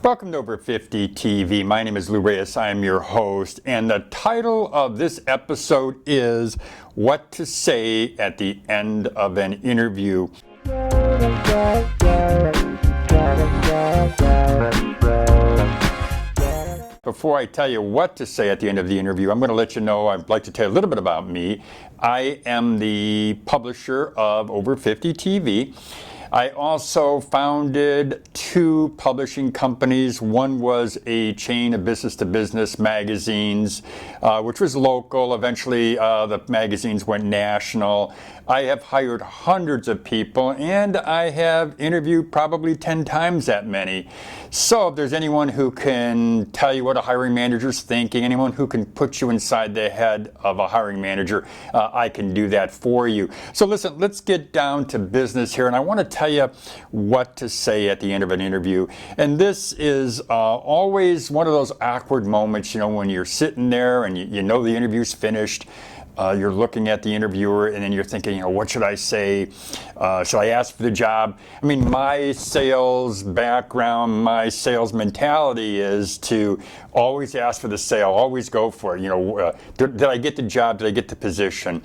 Welcome to Over 50 TV. My name is Lou Reyes. I am your host, and the title of this episode is What to Say at the End of an Interview. Before I tell you what to say at the end of the interview, I'm going to let you know, I'd like to tell you a little bit about me. I am the publisher of Over 50 TV. I also founded two publishing companies. One was a chain of business-to-business magazines, which was local. Eventually, the magazines went national. I have hired hundreds of people, and I have interviewed probably 10 times that many. So if there's anyone who can tell you what a hiring manager's thinking, anyone who can put you inside the head of a hiring manager, I can do that for you. So listen, let's get down to business here, and I want to tell you what to say at the end of an interview. And this is always one of those awkward moments, you know, when you're sitting there and you know the interview's finished. You're looking at the interviewer and then you're thinking, you know, what should I say? Should I ask for the job? I mean, my sales background, my sales mentality is to always ask for the sale, always go for it. You know, did I get the job? Did I get the position?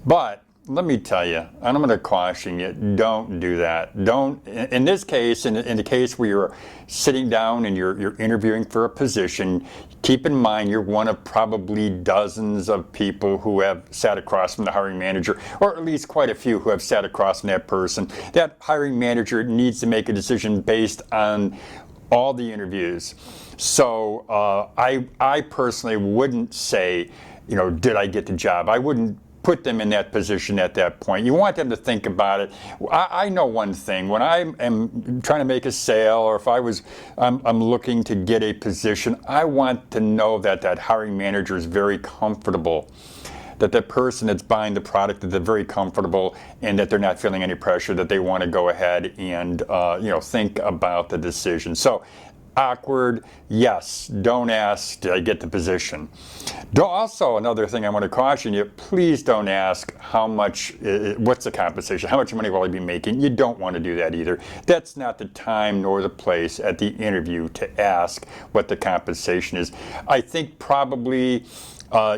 But let me tell you, and I'm going to caution you, don't do that. Don't, in this case, in the case where you're sitting down and you're interviewing for a position, keep in mind you're one of probably dozens of people who have sat across from the hiring manager, or at least quite a few who have sat across from that person. That hiring manager needs to make a decision based on all the interviews. So I personally wouldn't say, you know, did I get the job? I wouldn't put them in that position at that point. You want them to think about it. I know one thing. When I am trying to make a sale, or if I'm looking to get a position, I want to know that that hiring manager is very comfortable, that the person that's buying the product, that they're very comfortable, and that they're not feeling any pressure, that they want to go ahead and think about the decision. So awkward, yes, don't ask, did I get the position? Also, another thing I want to caution you, please don't ask how much, what's the compensation, how much money will I be making? You don't want to do that either. That's not the time nor the place at the interview to ask what the compensation is. I think probably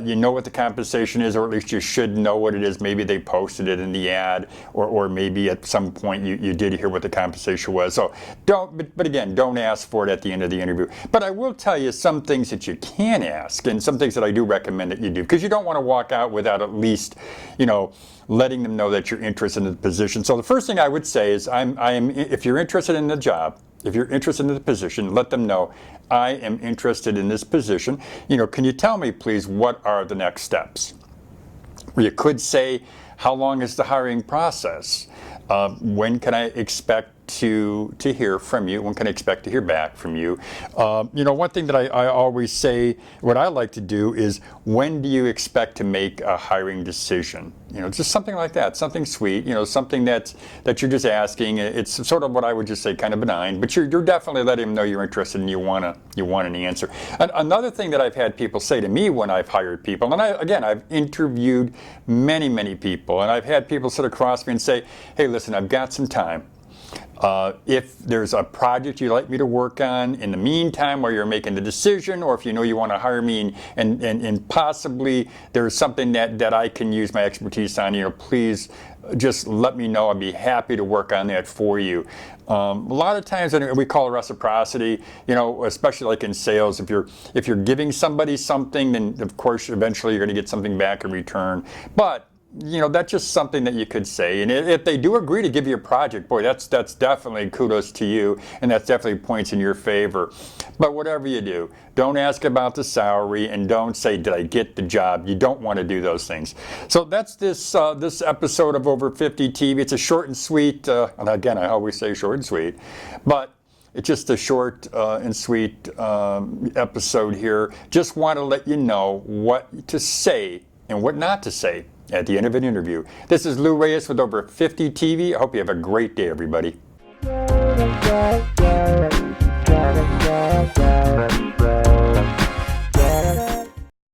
you know what the compensation is, or at least you should know what it is. Maybe they posted it in the ad, or maybe at some point you did hear what the compensation was. So but again, don't ask for it at the end of the interview. But I will tell you some things that you can ask, and some things that I do recommend that you do, because you don't want to walk out without at least, you know, letting them know that you're interested in the position. So the first thing I would say is, if you're interested in the job, if you're interested in the position, let them know, I am interested in this position. You know, can you tell me, please, what are the next steps? You could say, how long is the hiring process? When can I expect to hear from you? When can I expect to hear back from you? You know, one thing that I always say, what I like to do is, when do you expect to make a hiring decision? You know, just something like that, something sweet, you know, something that you're just asking. It's sort of what I would just say, kind of benign, but you're definitely letting them know you're interested and you want an answer. Another thing that I've had people say to me when I've hired people, and I've interviewed many people, and I've had people sit across me and say, hey, listen, I've got some time. If there's a project you'd like me to work on in the meantime while you're making the decision, or if you know you want to hire me and possibly there's something that I can use my expertise on, you know, please just let me know. I'd be happy to work on that for you. A lot of times, and we call it reciprocity, you know, especially like in sales, if you're giving somebody something, then of course eventually you're going to get something back in return. But you know, that's just something that you could say. And if they do agree to give you a project, boy, that's definitely kudos to you, and that's definitely points in your favor. But whatever you do, don't ask about the salary, and don't say, did I get the job? You don't want to do those things. So that's this episode of Over 50 TV. It's a short and sweet, and again, I always say short and sweet, but it's just a short and sweet episode here. Just want to let you know what to say and what not to say at the end of an interview. This is Lou Reyes with Over 50 TV. I hope you have a great day, everybody.